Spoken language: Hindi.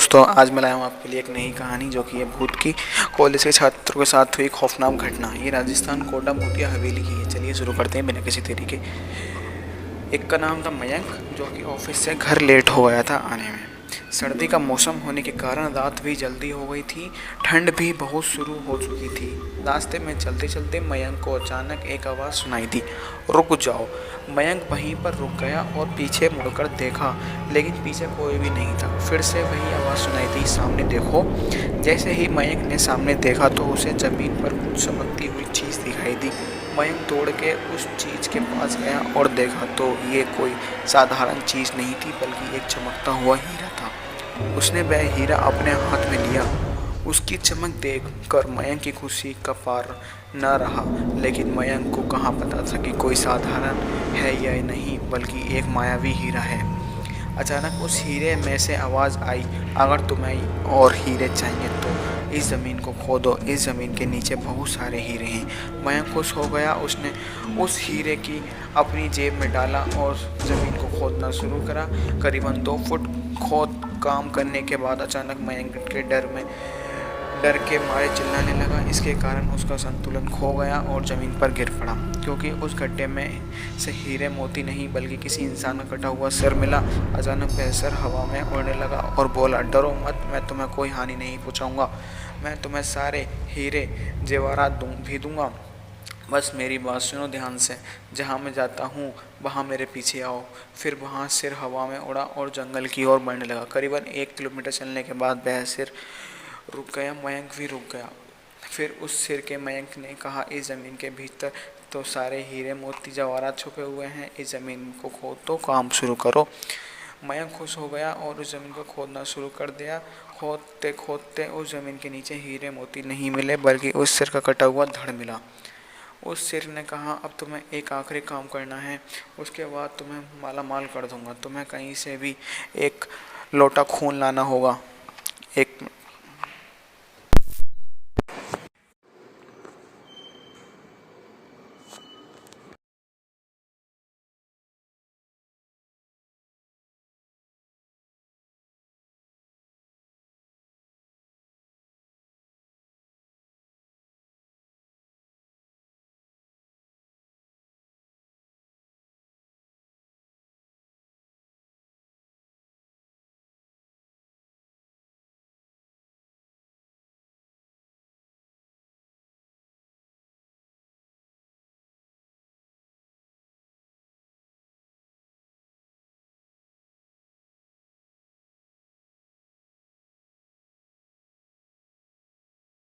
दोस्तों, आज मैं लाया हूँ आपके लिए एक नई कहानी जो कि है भूत की। कॉलेज के छात्रों के साथ हुई खौफनाक घटना। ये राजस्थान कोटा भूतिया हवेली की है। चलिए शुरू करते हैं बिना किसी देरी के। एक का नाम था मयंक, जो कि ऑफिस से घर लेट हो गया था आने में। सर्दी का मौसम होने के कारण रात भी जल्दी हो गई थी। ठंड भी बहुत शुरू हो चुकी थी। रास्ते में चलते चलते मयंक को अचानक एक आवाज़ सुनाई दी, रुक जाओ। मयंक वहीं पर रुक गया और पीछे मुड़कर देखा, लेकिन पीछे कोई भी नहीं था। फिर से वही आवाज़ सुनाई दी, सामने देखो। जैसे ही मयंक ने सामने देखा तो उसे ज़मीन पर कुछ चमकती हुई चीज़ दिखाई दी। मयंक दौड़ के उस चीज़ के पास गया और देखा तो ये कोई साधारण चीज़ नहीं थी, बल्कि एक चमकता हुआ हीरा था। उसने वह हीरा अपने हाथ में लिया। उसकी चमक देख कर मयंक की खुशी का पार न रहा, लेकिन मयंक को कहाँ पता था कि कोई साधारण है या नहीं, बल्कि एक मायावी हीरा है। अचानक उस हीरे में से आवाज़ आई, अगर तुम्हें और हीरे चाहिए तो इस ज़मीन को खोदो। इस ज़मीन के नीचे बहुत सारे हीरे हैं। मयंक खुश हो गया। उसने उस हीरे की अपनी जेब में डाला और ज़मीन को खोदना शुरू करा। करीबन 2 फुट खोद काम करने के बाद अचानक मयंक के डर के मारे चिल्लाने लगा। इसके कारण उसका संतुलन खो गया और ज़मीन पर गिर पड़ा, क्योंकि उस गड्ढे में से हीरे मोती नहीं बल्कि किसी इंसान का कटा हुआ सर मिला। अचानक वह सर हवा में उड़ने लगा और बोला, डरो मत, मैं तुम्हें कोई हानि नहीं पहुँचाऊँगा। मैं तुम्हें सारे हीरे जेवरात भी दूँगा। बस मेरी बात सुनो ध्यान से। जहाँ मैं जाता हूँ वहाँ मेरे पीछे आओ। फिर वहाँ सिर हवा में उड़ा और जंगल की ओर बढ़ने लगा। करीबन 1 किलोमीटर चलने के बाद वह सिर रुक गया। मयंक भी रुक गया। फिर उस सिर के मयंक ने कहा, इस ज़मीन के भीतर तो सारे हीरे मोती जवाहरात छुपे हुए हैं। इस ज़मीन को खोद तो काम शुरू करो। मयंक खुश हो गया और उस ज़मीन को खोदना शुरू कर दिया। खोदते खोदते उस ज़मीन के नीचे हीरे मोती नहीं मिले, बल्कि उस सिर का कटा हुआ धड़ मिला। उस सिर ने कहा, अब तुम्हें एक आखिरी काम करना है, उसके बाद तुम्हें माला माल कर दूंगा। तुम्हें कहीं से भी एक लोटा खून लाना होगा। एक